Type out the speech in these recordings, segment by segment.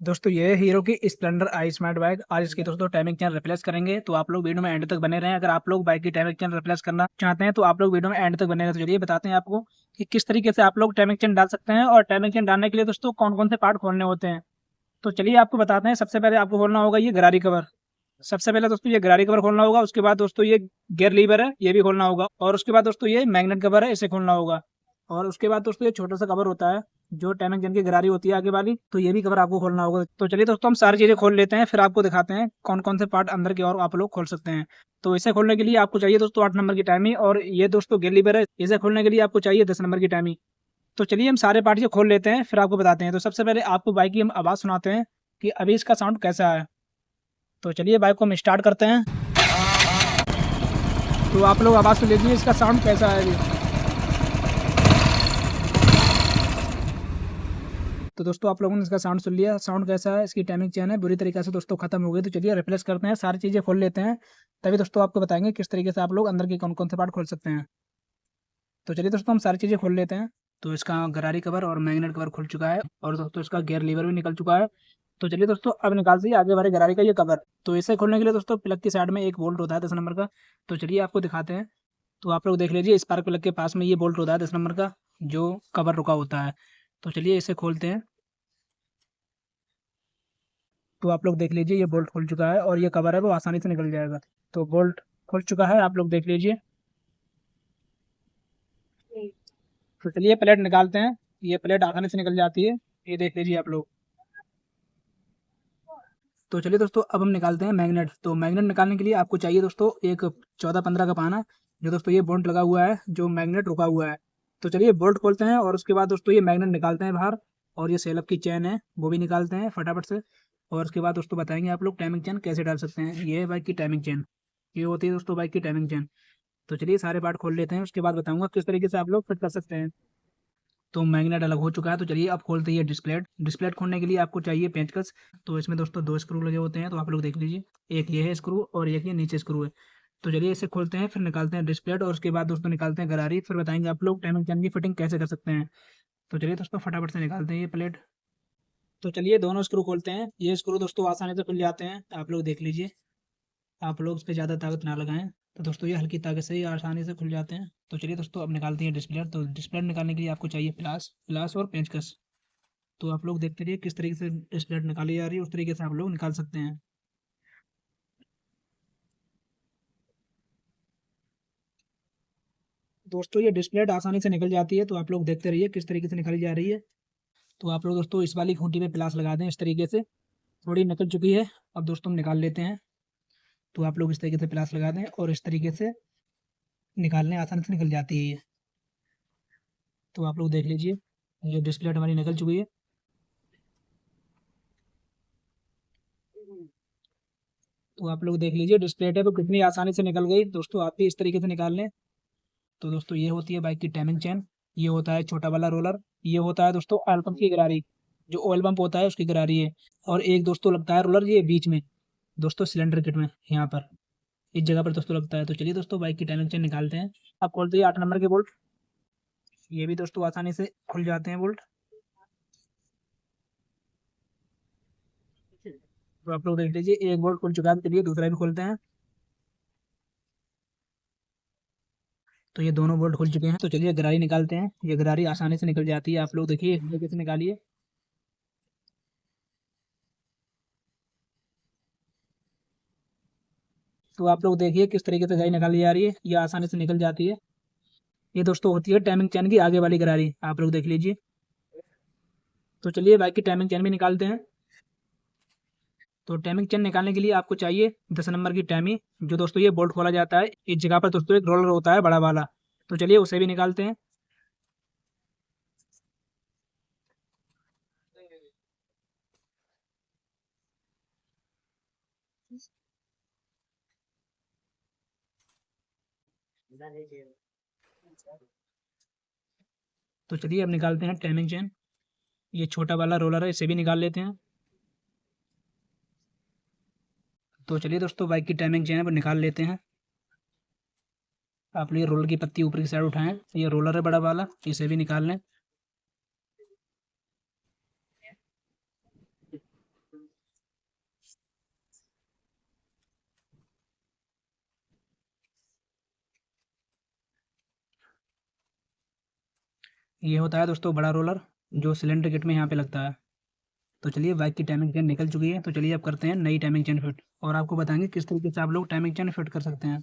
दोस्तों ये है हीरो की स्प्लेंडर आई स्मार्ट बाइक। आज इसकी दोस्तों टाइमिंग चैन रिप्लेस करेंगे, तो आप लोग वीडियो में एंड तक बने रहें। अगर आप लोग बाइक की टाइमिंग चैन रिप्लेस करना चाहते हैं तो आप लोग वीडियो में एंड तक बने रहें। तो चलिए बताते हैं आपको कि किस तरीके से आप लोग टाइमिंग चैन डाल सकते हैं और टाइमिंग चैन डालने के लिए दोस्तों कौन कौन से पार्ट खोलने होते हैं। तो चलिए आपको बताते हैं। सबसे पहले आपको खोलना होगा ये गरारी कवर। सबसे पहले दोस्तों ये गरारी कवर खोलना होगा। उसके बाद दोस्तों ये गियर लीवर है, ये भी खोलना होगा। और उसके बाद दोस्तों ये मैग्नेट कवर है, इसे खोलना होगा। और उसके बाद दोस्तों ये छोटा सा कवर होता है जो टाइमिंग चेन की गरारी होती है आगे वाली, तो ये भी कवर आपको खोलना होगा। तो चलिए दोस्तों हम सारी चीजें खोल लेते हैं, फिर आपको दिखाते हैं कौन कौन से पार्ट अंदर के और आप लोग खोल सकते हैं। तो इसे खोलने के लिए आपको चाहिए दोस्तों 8 नंबर की टाइमी, और ये दोस्तों गियर लीवर है, इसे खोलने के लिए आपको चाहिए 10 नंबर की टाइमी। तो चलिए हम सारे पार्ट ये खोल लेते हैं, फिर आपको बताते हैं। तो सबसे पहले आपको बाइक की हम आवाज़ सुनाते हैं कि अभी इसका साउंड कैसा है। तो चलिए बाइक को हम स्टार्ट करते हैं। तो आप लोग आवाज़ सुन लीजिए इसका साउंड कैसा है अभी। तो दोस्तों आप लोगों ने इसका साउंड सुन लिया, साउंड कैसा है। इसकी टाइमिंग चेन है बुरी तरीके से दोस्तों खत्म हो गई। तो चलिए रिप्लेस करते हैं, सारी चीज़ें खोल लेते हैं, तभी दोस्तों आपको बताएंगे किस तरीके से आप लोग अंदर के कौन कौन से पार्ट खोल सकते हैं। तो चलिए दोस्तों हम सारी चीज़ें खोल लेते हैं। तो इसका गरारी कवर और मैग्नेट कवर खुल चुका है, और दोस्तों इसका गियर लीवर भी निकल चुका है। तो चलिए दोस्तों अब निकाल दीजिए आगे वाले गरारी का ये कवर। तो इसे खोलने के लिए दोस्तों प्लग की साइड में एक बोल्ट होता है 10 नंबर का। तो चलिए आपको दिखाते हैं। तो आप लोग देख लीजिए स्पार्क प्लग के पास में ये बोल्ट होता है 10 नंबर का, जो कवर रुका होता है। तो चलिए इसे खोलते हैं। तो आप लोग देख लीजिए ये बोल्ट खुल चुका है, और ये कवर है वो आसानी से निकल जाएगा। तो बोल्ट खुल चुका है, आप लोग देख लीजिए। तो चलिए प्लेट निकालते हैं। ये प्लेट आसानी से निकल जाती है, ये देख लीजिए आप लोग। तो चलिए दोस्तों अब हम निकालते हैं मैग्नेट। तो मैग्नेट निकालने के लिए आपको चाहिए दोस्तों एक 14-15 का पाना, जो दोस्तों ये बोल्ट लगा हुआ है, जो मैग्नेट रुका हुआ है। तो चलिए बोल्ट खोलते हैं, और उसके बाद दोस्तों ये मैग्नेट निकालते हैं बाहर। और ये सेलअप की चेन है वो भी निकालते हैं फटाफट से। और उसके बाद दोस्तों बताएंगे आप लोग टाइमिंग चेन कैसे डाल सकते हैं। ये है बाइक की टाइमिंग चेन, ये होती है दोस्तों बाइक की टाइमिंग चेन। तो चलिए सारे पार्ट खोल लेते हैं, उसके बाद बताऊंगा किस तरीके से आप लोग फिट कर सकते हैं। तो मैग्नेट अलग हो चुका है। तो चलिए अब खोलते हैं डिस्प्लेट। डिस्प्लेट खोलने के लिए आपको चाहिए पेंचकस। तो इसमें दोस्तों 2 स्क्रू लगे होते हैं, तो आप लोग देख लीजिए। एक ये है स्क्रू और एक ये नीचे स्क्रू है। तो चलिए इसे खोलते हैं, फिर निकालते हैं डिस्प्लेट, और उसके बाद दोस्तों निकालते हैं गरारी, फिर बताएंगे आप लोग टाइमिंग चैन की फिटिंग कैसे कर सकते हैं। तो चलिए दोस्तों फटाफट से निकालते हैं ये प्लेट। तो चलिए दोनों स्क्रू खोलते हैं। ये स्क्रू दोस्तों आसानी से खुल जाते हैं, आप लोग देख लीजिए। आप लोग उस पर ज़्यादा ताकत ना लगाएं। तो दोस्तों ये हल्की ताकत से ही आसानी से खुल जाते हैं। तो चलिए दोस्तों अब निकालते हैं डिस्प्लेट। तो डिस्प्लेट निकालने के लिए आपको चाहिए प्लास प्लास और पेंचकस। तो आप लोग देखते रहिए किस तरीके से डिस्प्लेट निकाली जा रही है, उस तरीके से आप लोग निकाल सकते हैं। दोस्तों ये डिस्प्लेट आसानी से निकल जाती है, तो आप लोग देखते रहिए किस तरीके से निकाली जा रही है। तो आप लोग दोस्तों इस वाली खूंटी पे प्लास लगा दें इस तरीके से। थोड़ी निकल चुकी है, अब दोस्तों हम निकाल लेते हैं। तो आप लोग इस तरीके से प्लास लगा दें, और इस तरीके से निकालने आसानी से निकल जाती है ये। तो आप लोग देख लीजिए ये डिस्प्लेट हमारी निकल चुकी है। तो आप लोग देख लीजिए डिस्प्लेट है तो कितनी आसानी से निकल गई। दोस्तों आप भी इस तरीके से निकाल लें। तो दोस्तों ये होती है बाइक की टाइमिंग चेन। ये होता है छोटा वाला रोलर। ये होता है दोस्तों ऑयल पंप की गरारी, जो ऑयल पंप होता है उसकी गरारी है। और एक दोस्तों लगता है रोलर ये बीच में, दोस्तों सिलेंडर किट में यहाँ पर इस जगह पर दोस्तों लगता है। तो चलिए दोस्तों बाइक की टाइमिंग चेन निकालते हैं। आप खोलते हैं 8 नंबर के बोल्ट। ये भी दोस्तों आसानी से खुल जाते हैं बोल्ट। तो आप लोग देख लीजिए एक बोल्ट खुल चुका है, तो चलिए दूसरा भी खोलते हैं। तो ये दोनों बोल्ट खुल चुके हैं। तो चलिए गरारी निकालते हैं। ये गरारी आसानी से निकल जाती है, आप लोग देखिए इस तरीके से निकालिए। तो आप लोग देखिए किस तरीके से गरारी निकाली जा रही है, ये आसानी से निकल जाती है। ये दोस्तों होती है टाइमिंग चैन की आगे वाली गरारी, आप लोग देख लीजिए। तो चलिए बाइक की टाइमिंग चैन भी निकालते हैं। तो टाइमिंग चैन निकालने के लिए आपको चाहिए 10 नंबर की टाइमी, जो दोस्तों ये बोल्ट खोला जाता है इस जगह पर दोस्तों एक रोलर होता है बड़ा वाला। तो चलिए उसे भी निकालते हैं। तो चलिए अब निकालते हैं टाइमिंग चैन। ये छोटा वाला रोलर है, इसे भी निकाल लेते हैं। तो चलिए दोस्तों बाइक की टाइमिंग चैन है वो निकाल लेते हैं। आप लोग ये रोलर की पत्ती ऊपर की साइड उठाएं, ये रोलर है बड़ा वाला, इसे भी निकाल लें। ये होता है दोस्तों बड़ा रोलर, जो सिलेंडर किट में यहाँ पे लगता है। तो चलिए बाइक की टाइमिंग चेन निकल चुकी है, तो चलिए अब करते हैं नई टाइमिंग चेन फिट और आपको बताएंगे किस तरीके से आप लोग टाइमिंग चेन फिट कर सकते हैं।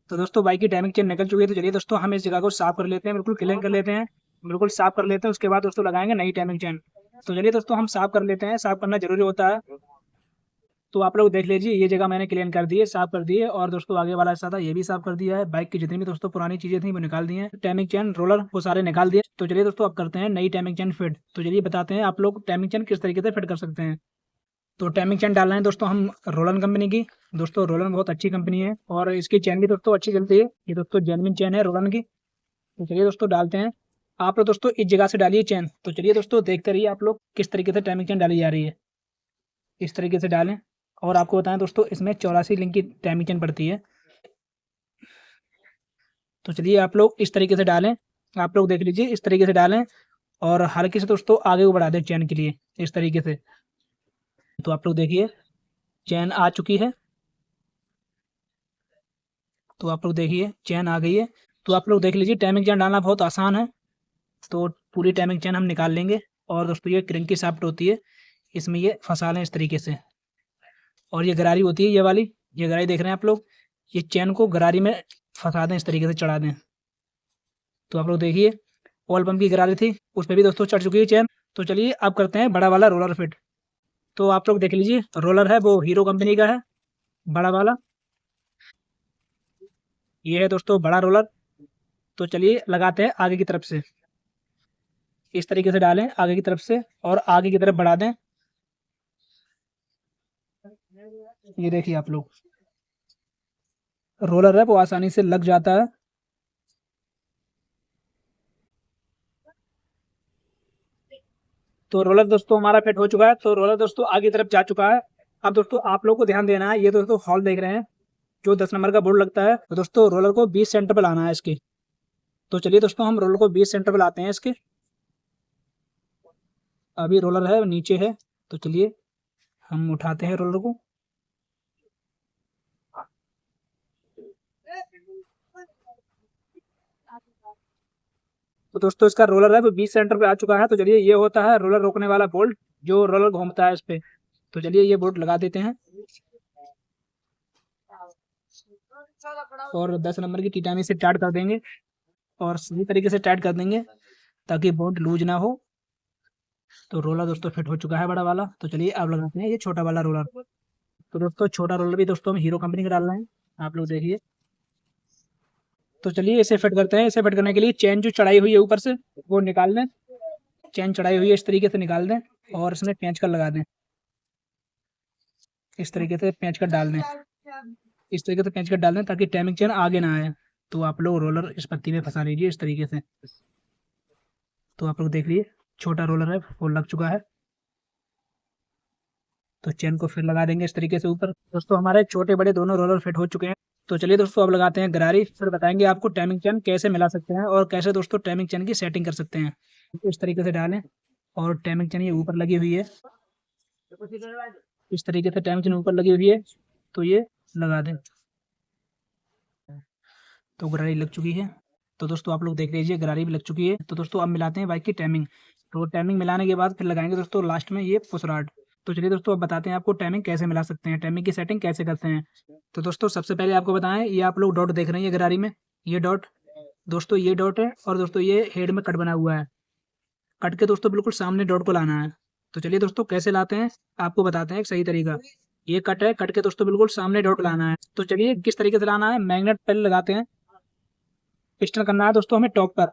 तो दोस्तों बाइक की टाइमिंग चेन निकल चुकी है, तो चलिए दोस्तों हम इस जगह को साफ कर लेते हैं, बिल्कुल क्लीन कर लेते हैं, बिल्कुल साफ कर लेते हैं। उसके बाद दोस्तों लगाएंगे नई टाइमिंग चेन। तो चलिए दोस्तों हम साफ कर लेते हैं, साफ करना जरूरी होता है। तो आप लोग देख लीजिए, ये जगह मैंने क्लीन कर दी है, साफ कर दी है, और दोस्तों आगे वाला हिस्सा था ये भी साफ कर दिया है। बाइक की जितनी भी दोस्तों पुरानी चीजें थी वो निकाल दी हैं, टाइमिंग चेन रोलर वो सारे निकाल दिए। तो चलिए दोस्तों अब करते हैं नई टाइमिंग चेन फिट। तो चलिए बताते हैं आप लोग टाइमिंग चेन किस तरीके से फिट कर सकते हैं। तो टाइमिंग चेन डालना है दोस्तों हम रोलन कंपनी की। दोस्तों रोलन बहुत अच्छी कंपनी है और इसकी चेन भी दोस्तों अच्छी चलती है। ये दोस्तों जेन्युइन चेन है रोलन की। तो चलिए दोस्तों डालते हैं। आप लोग दोस्तों इस जगह से डालिए चेन। तो चलिए दोस्तों देखते रहिए आप लोग किस तरीके से टाइमिंग चेन डाली जा रही है। इस तरीके से डालें। और आपको बताएं दोस्तों इसमें 84 लिंक की टाइमिंग चेन पड़ती है। तो चलिए आप लोग इस तरीके से डालें। आप लोग देख लीजिए इस तरीके से डालें और हल्के से दोस्तों आगे को बढ़ा दें चेन के लिए इस तरीके से। तो आप लोग देखिए चेन आ चुकी है। तो आप लोग देखिए चेन आ गई है। तो आप लोग देख लीजिए टाइमिंग चेन डालना बहुत आसान है। तो पूरी टाइमिंग चेन हम निकाल लेंगे और दोस्तों ये क्रिंक की शाफ्ट होती है, इसमें ये फंसा लें इस तरीके से। और ये गरारी होती है ये वाली, ये गरारी देख रहे हैं आप लोग, ये चेन को गरारी में फंसा दें इस तरीके से चढ़ा दें। तो आप लोग देखिए ऑयल पंप की गरारी थी उस पर भी दोस्तों चढ़ चुकी है चेन। तो चलिए अब करते हैं बड़ा वाला रोलर फिट। तो आप लोग देख लीजिए रोलर है वो हीरो कंपनी का है, बड़ा वाला। ये है दोस्तों बड़ा रोलर। तो चलिए लगाते हैं आगे की तरफ से। इस तरीके से डालें आगे की तरफ से और आगे की तरफ बढ़ा दें। ये देखिए आप लोग रोलर है वो आसानी से लग जाता है। तो रोलर दोस्तों हमारा फिट हो चुका है। तो रोलर दोस्तों आगे की तरफ जा चुका है। अब दोस्तों आप लोग को ध्यान देना है, ये दोस्तों हॉल देख रहे हैं जो 10 नंबर का बोर्ड लगता है। तो दोस्तों रोलर को 20 सेंटर पे लाना है इसके। तो चलिए दोस्तों हम रोलर को 20 सेंटर पे लाते हैं इसके। अभी रोलर है नीचे है। तो चलिए हम उठाते हैं रोलर को। तो दोस्तों इसका रोलर है वो 20 सेंटर पे आ चुका है। तो चलिए ये होता है रोलर रोकने वाला बोल्ट जो रोलर घूमता है इस पे। तो चलिए ये बोल्ट लगा देते हैं और 10 नंबर की टिटानी से टाइट कर देंगे और सही तरीके से टाइट कर देंगे ताकि बोल्ट लूज ना हो। तो रोलर दोस्तों फिट हो चुका है बड़ा वाला। तो चलिए अब लगाते हैं ये छोटा वाला रोलर। तो दोस्तों छोटा रोलर भी दोस्तों हम हीरो कंपनी का डाल रहे हैं, आप लोग देखिए। तो चलिए इसे फिट करते हैं। इसे फिट करने के लिए चेन जो चढ़ाई हुई है ऊपर से वो निकाल दें। चेन चढ़ाई हुई है इस तरीके से निकाल दें और इसमें पेंच कर लगा दें। इस तरीके से पेंच कर डाल दें। इस तरीके से पेंच कर डाल दें ताकि टाइमिंग चेन आगे ना आए। तो आप लोग रोलर इस पत्ती में फंसा लीजिए इस तरीके से। तो आप लोग देख लीजिए छोटा रोलर है वो लग चुका है। तो चेन को फिर लगा देंगे इस तरीके से ऊपर। दोस्तों हमारे छोटे बड़े दोनों रोलर फिट हो चुके हैं। तो चलिए दोस्तों अब लगाते हैं गरारी, फिर बताएंगे आपको टाइमिंग चेन कैसे मिला सकते हैं और कैसे दोस्तों टाइमिंग चेन की सेटिंग कर सकते हैं। इस तरीके से डालें और टाइमिंग चेन ये ऊपर लगी हुई है। इस तरीके से टाइमिंग चेन ऊपर लगी हुई है तो ये लगा दें। तो गरारी लग चुकी है। तो दोस्तों आप लोग देख लीजिए गरारी भी लग चुकी है। तो दोस्तों अब मिलाते हैं बाइक की टाइमिंग। तो टाइमिंग मिलाने के बाद फिर लगाएंगे दोस्तों लास्ट में ये पुश रॉड। तो चलिए दोस्तों अब बताते हैं आपको टाइमिंग कैसे मिला सकते हैं, टाइमिंग की सेटिंग कैसे करते हैं। तो दोस्तों सबसे पहले आपको बताएं, ये आप लोग डॉट देख रहे हैं ये गरारी में, ये डॉट दोस्तों ये डॉट है और दोस्तों ये हेड में कट बना हुआ है। कट के दोस्तों बिल्कुल सामने डॉट को लाना है। तो चलिए दोस्तों कैसे लाते हैं आपको बताते हैं एक सही तरीका। ये कट है, कट के दोस्तों बिल्कुल सामने डॉट लाना है। तो चलिए किस तरीके से लाना है, मैग्नेट पहले लगाते हैं। पिस्टन करना है दोस्तों हमें टॉप पर।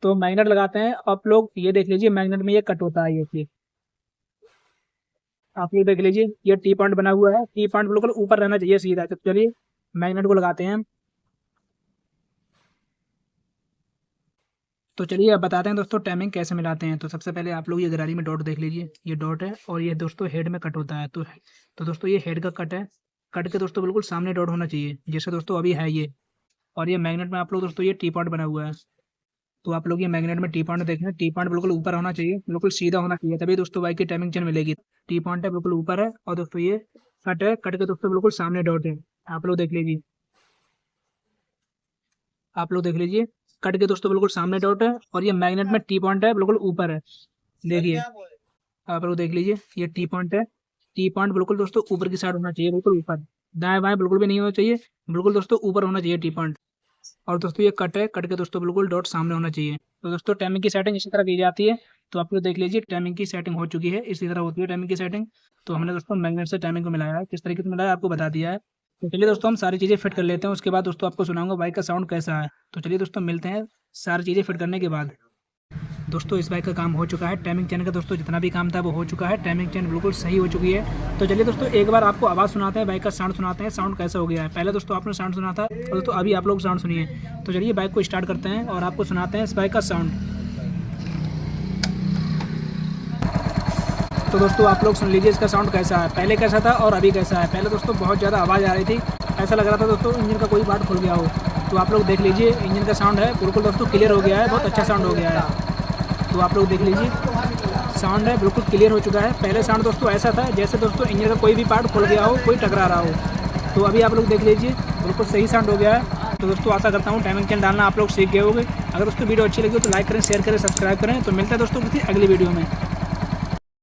तो मैग्नेट लगाते हैं। आप लोग ये देख लीजिए मैग्नेट में ये कट होता है ये आप ये देख लीजिए ये टी पॉइंट बना हुआ है। टी पॉइंट बिल्कुल ऊपर रहना चाहिए सीधा। तो चलिए मैग्नेट को लगाते हैं हम। तो चलिए अब बताते हैं दोस्तों टाइमिंग कैसे मिलाते हैं। तो सबसे पहले आप लोग ये गरारी में डॉट देख लीजिए, ये डॉट है और ये दोस्तों हेड में कट होता है। तो दोस्तों ये हेड का कट है। कट के दोस्तों बिल्कुल सामने डॉट होना चाहिए जैसे दोस्तों अभी है ये। और ये मैग्नेट में आप लोग दोस्तों ये टी पॉइंट बना हुआ है। तो आप लोग ये मैग्नेट में टी पॉइंट देखें, टी पॉइंट बिल्कुल ऊपर होना चाहिए, बिल्कुल सीधा होना चाहिए, तभी दोस्तों बाइक की टाइमिंग चेन मिलेगी। टी पॉइंट है बिल्कुल ऊपर है और दोस्तों ये कट है, कट के दोस्तों बिल्कुल सामने डॉट है। आप लोग देख लीजिए, आप लोग देख लीजिए। कट के दोस्तों बिल्कुल सामने डॉट है, और ये मैग्नेट में टी पॉइंट है बिल्कुल ऊपर है। देखिए आप लोग देख लीजिए, ये टी पॉइंट है। टी पॉइंट बिल्कुल दोस्तों ऊपर की साइड होना चाहिए, बिल्कुल ऊपर, दाएं बाएं बिल्कुल भी नहीं होना चाहिए, बिल्कुल दोस्तों ऊपर होना चाहिए टी पॉइंट। और दोस्तों ये कट है, कट के दोस्तों बिल्कुल डॉट सामने होना चाहिए। तो दोस्तों टाइमिंग की सेटिंग इसी तरह की जाती है। तो आप लोग देख लीजिए टाइमिंग की सेटिंग हो चुकी है, इसी तरह होती है टाइमिंग की सेटिंग। तो हमने दोस्तों मैग्नेट से टाइमिंग को मिलाया है, किस तरीके से मिलाया है आपको बता दिया है। तो चलिए दोस्तों हम सारी चीज़ें फिट कर लेते हैं, उसके बाद दोस्तों आपको सुनाऊंगा बाइक का साउंड कैसा है। तो चलिए दोस्तों मिलते हैं सारी चीज़ें फिट करने के बाद। दोस्तों इस बाइक का काम हो चुका है, टाइमिंग चेन का दोस्तों जितना भी काम था वो हो चुका है, टाइमिंग चेन बिल्कुल सही हो चुकी है। तो चलिए दोस्तों एक बार आपको आवाज़ सुनाते हैं, बाइक का साउंड सुनाते हैं, साउंड कैसा हो गया है। पहले दोस्तों आपने साउंड सुना था, और दोस्तों अभी आप लोग साउंड सुनिए। तो चलिए बाइक को स्टार्ट करते हैं और आपको सुनाते हैं इस बाइक का साउंड। तो दोस्तों आप लोग सुन लीजिए इसका साउंड कैसा है, पहले कैसा था और अभी कैसा है। पहले दोस्तों बहुत ज़्यादा आवाज़ आ रही थी, ऐसा लग रहा था दोस्तों इंजन का कोई पार्ट खुल गया हो। तो आप लोग देख लीजिए इंजन का साउंड है बिल्कुल दोस्तों क्लियर हो गया है, बहुत अच्छा साउंड हो गया है। तो आप लोग देख लीजिए साउंड है बिल्कुल क्लियर हो चुका है। पहले साउंड दोस्तों ऐसा था जैसे दोस्तों इंजन का कोई भी पार्ट खुल गया हो, कोई टकरा रहा हो। तो अभी आप लोग देख लीजिए बिल्कुल सही साउंड हो गया है। तो दोस्तों आशा करता हूँ टाइमिंग चेन डालना आप लोग सीख गए होंगे। अगर दोस्तों वीडियो अच्छी लगी हो तो लाइक करें, शेयर करें, सब्सक्राइब करें। तो मिलता है दोस्तों किसी अगली वीडियो में।